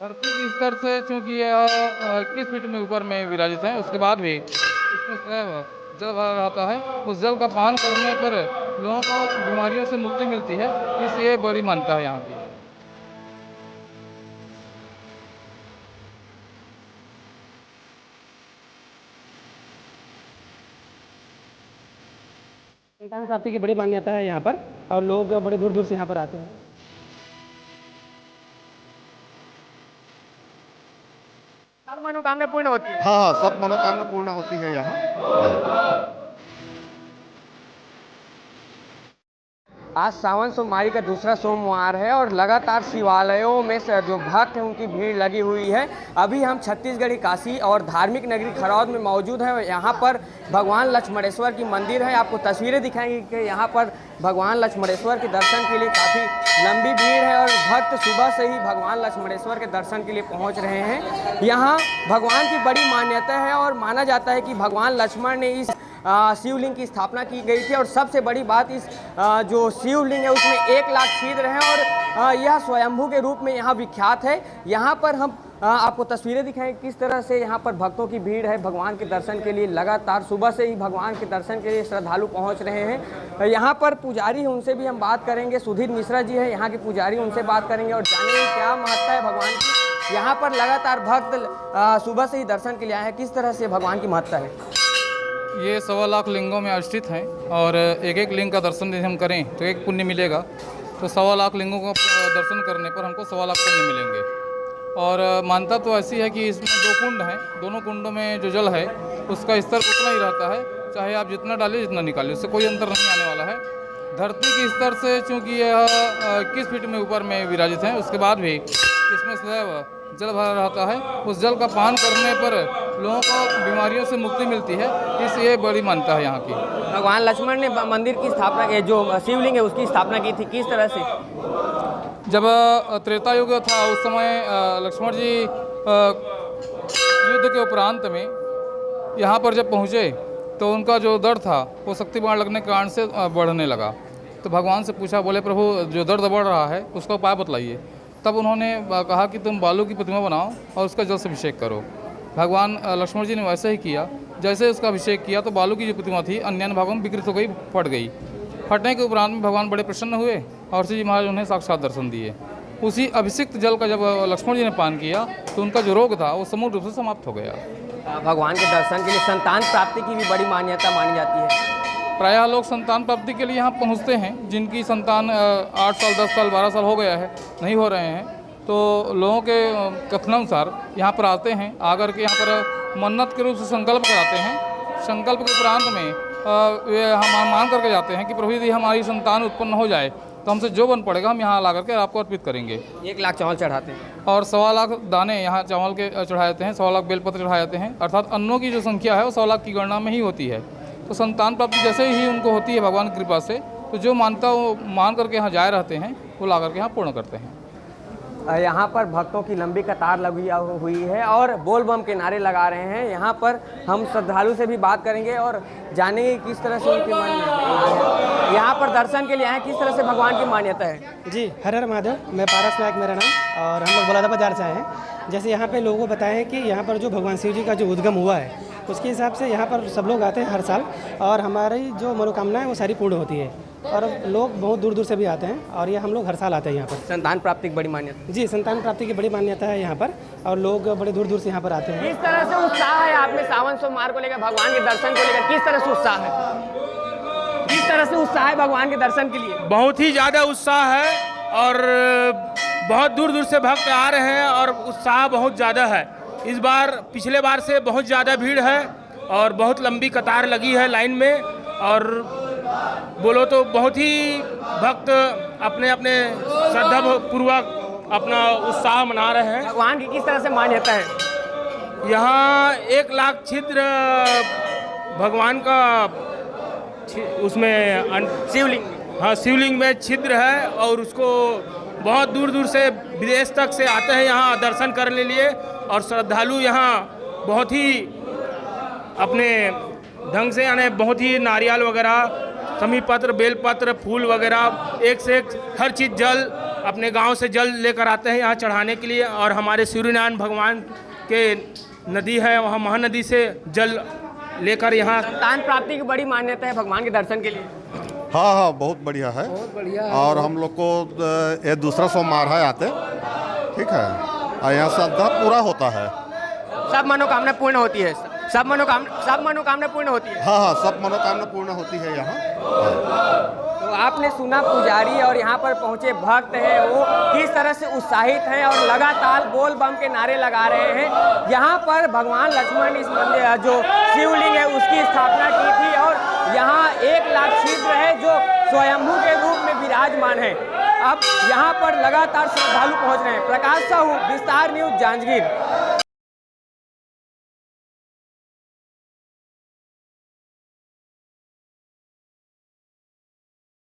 धरती की स्तर से चूंकि यह 21 फीट में ऊपर में विराजित है, उसके बाद भी इसमें सदैव जल भरा रहता है। उस जल का पान करने पर लोगों को बीमारियों से मुक्ति मिलती है। इसलिए बड़ी मान्यता है यहाँ की। संतान प्राप्ति की बड़ी मान्यता है यहाँ पर और लोग बड़े दूर दूर से यहाँ पर आते हैं। हर मनोकामना पूर्ण होती है। हाँ हाँ, सब मनोकामना पूर्ण होती है यहाँ। आज सावन सोमवारी का दूसरा सोमवार है और लगातार शिवालयों में से जो भक्त हैं उनकी भीड़ लगी हुई है। अभी हम छत्तीसगढ़ी काशी और धार्मिक नगरी खरौद में मौजूद हैं। यहाँ पर भगवान लक्ष्मणेश्वर की मंदिर है। आपको तस्वीरें दिखाएंगे कि यहाँ पर भगवान लक्ष्मणेश्वर के दर्शन के लिए काफ़ी लंबी भीड़ है और भक्त सुबह से ही भगवान लक्ष्मणेश्वर के दर्शन के लिए पहुँच रहे हैं। यहाँ भगवान की बड़ी मान्यता है और माना जाता है कि भगवान लक्ष्मण ने इस शिवलिंग की स्थापना की गई थी और सबसे बड़ी बात इस जो शिवलिंग है उसमें 1 लाख छिद्र हैं और यह स्वयंभू के रूप में यहाँ विख्यात है। यहाँ पर हम आपको तस्वीरें दिखाएं किस तरह से यहाँ पर भक्तों की भीड़ है भगवान के दर्शन के लिए। लगातार सुबह से ही भगवान के दर्शन के लिए श्रद्धालु पहुँच रहे हैं। यहाँ पर पुजारी हैं, उनसे भी हम बात करेंगे। सुधीर मिश्रा जी है यहाँ के पुजारी, उनसे बात करेंगे और जानेंगे क्या महत्ता है भगवान की। यहाँ पर लगातार भक्त सुबह से ही दर्शन के लिए आए हैं। किस तरह से भगवान की महत्ता है? ये 1.25 लाख लिंगों में अधिष्ठित हैं और एक एक लिंग का दर्शन यदि हम करें तो एक पुण्य मिलेगा। तो 1.25 लाख लिंगों का दर्शन करने पर हमको 1.25 लाख पुण्य मिलेंगे। और मान्यता तो ऐसी है कि इसमें 2 कुंड हैं, दोनों कुंडों में जो जल है उसका स्तर उतना ही रहता है, चाहे आप जितना डालें जितना निकालें, उससे कोई अंतर नहीं आने वाला है। धरती के स्तर से चूँकि यह 21 फीट में ऊपर में विराजित है, उसके बाद भी इसमें सदैव जल भरा रहता है। उस जल का पान करने पर लोगों को बीमारियों से मुक्ति मिलती है। इसलिए बड़ी मान्यता है यहाँ की। भगवान लक्ष्मण ने मंदिर की स्थापना की, जो शिवलिंग है उसकी स्थापना की थी, किस तरह से? जब त्रेता युग था उस समय लक्ष्मण जी युद्ध के उपरांत में यहाँ पर जब पहुँचे तो उनका जो दर्द था वो शक्ति बाण लगने के कारण से बढ़ने लगा। तो भगवान से पूछा, बोले प्रभु जो दर्द बढ़ रहा है उसका उपाय बतलाइए। तब उन्होंने कहा कि तुम बालू की प्रतिमा बनाओ और उसका जल से अभिषेक करो। भगवान लक्ष्मण जी ने वैसे ही किया। जैसे उसका अभिषेक किया तो बालू की जो प्रतिमा थी अन्य भागों में विकृत हो गई, फट गई। फटने के उपरांत में भगवान बड़े प्रसन्न हुए और श्री जी महाराज उन्हें साक्षात दर्शन दिए। उसी अभिषिक्त जल का जब लक्ष्मण जी ने पान किया तो उनका जो रोग था वो समूल रूप से समाप्त हो गया। भगवान के दर्शन के लिए संतान प्राप्ति की भी बड़ी मान्यता मानी जाती है। प्रायः लोग संतान प्राप्ति के लिए यहाँ पहुँचते हैं जिनकी संतान 8 साल 10 साल 12 साल हो गया है, नहीं हो रहे हैं, तो लोगों के कथनानुसार यहाँ पर आते हैं। आकर के यहाँ पर मन्नत के रूप से संकल्प कराते हैं। संकल्प के उपरांत में वे हम मान करके जाते हैं कि प्रभु यदि हमारी संतान उत्पन्न हो जाए तो हमसे जो बन पड़ेगा हम यहाँ ला करके आपको अर्पित करेंगे। 1 लाख चावल चढ़ाते हैं और 1.25 लाख दाने यहाँ चावल के चढ़ाए जाते हैं, 1.25 लाख बेलपत्र चढ़ाए जाते हैं। अर्थात अन्नों की जो संख्या है वो 100 लाख की गणना में ही होती है। तो संतान प्राप्ति जैसे ही उनको होती है भगवान की कृपा से, तो जो मानता वो मान करके यहाँ जाए रहते हैं वो ला करके यहाँ पूर्ण करते हैं। यहाँ पर भक्तों की लंबी कतार लगी हुई है और बोल बम के नारे लगा रहे हैं। यहाँ पर हम श्रद्धालु से भी बात करेंगे और जानेंगे किस तरह से उनके मन में यहाँ पर दर्शन के लिए आए, किस तरह से भगवान की मान्यता है। जी, हर हर महादेव। मैं पारस नायक मेरा नाम और हम लोग बलौदा बाजार से आए हैं। जैसे यहाँ पे लोगों को बताया है कि यहाँ पर जो भगवान शिव जी का जो उद्गम हुआ है उसके हिसाब से यहाँ पर सब लोग आते हैं हर साल और हमारी जो मनोकामना है वो सारी पूर्ण होती है और लोग बहुत दूर दूर से भी आते हैं और ये हम लोग हर साल आते हैं यहाँ पर। संतान प्राप्ति की बड़ी मान्यता। जी, संतान प्राप्ति की बड़ी मान्यता है यहाँ पर और लोग बड़े दूर दूर से यहाँ पर आते हैं। किस तरह से उत्साह है आप में सावन सोमवार को लेकर, भगवान के दर्शन को लेकर किस तरह से उत्साह है? किस तरह से उत्साह है भगवान के दर्शन के लिए? बहुत ही ज़्यादा उत्साह है और बहुत दूर दूर से भक्त आ रहे हैं और उत्साह बहुत ज़्यादा है। इस बार पिछले बार से बहुत ज़्यादा भीड़ है और बहुत लंबी कतार लगी है लाइन में और बोलो तो बहुत ही भक्त अपने अपने श्रद्धापूर्वक अपना उत्साह मना रहे हैं। भगवान की किस तरह से मान्यता है? यहाँ 1 लाख छिद्र भगवान का उसमें शिवलिंग, हाँ, शिवलिंग में छिद्र है और उसको बहुत दूर दूर से विदेश तक से आते हैं यहाँ दर्शन करने लिए और श्रद्धालु यहाँ बहुत ही अपने ढंग से, यानी बहुत ही नारियल वगैरह, समी पत्र, बेलपत्र, फूल वगैरह, एक से एक हर चीज़, जल अपने गांव से जल लेकर आते हैं यहाँ चढ़ाने के लिए। और हमारे सूर्यनारायण भगवान के नदी है, वहाँ महानदी से जल लेकर यहाँ संतान प्राप्ति की बड़ी मान्यता है भगवान के दर्शन के लिए। हाँ हाँ, बहुत बढ़िया है। और हम लोग को ये दूसरा सोमवार है आते, ठीक है। और यहाँ श्रद्धा पूरा होता है, सब मनोकामना पूर्ण होती है, सब मनोकामना पूर्ण होती है। हाँ हाँ, सब मनोकामना पूर्ण होती है यहाँ। तो आपने सुना पुजारी और यहाँ पर पहुँचे भक्त हैं वो किस तरह से उत्साहित हैं और लगातार बोल बम के नारे लगा रहे हैं। यहाँ पर भगवान लक्ष्मण इस मंदिर जो शिवलिंग है उसकी स्थापना की थी और यहाँ 1 लाख छिद्र है जो स्वयंभू के रूप में विराजमान है। अब यहाँ पर लगातार श्रद्धालु पहुँच रहे हैं। प्रकाश साहू, विस्तार न्यूज, जांजगीर।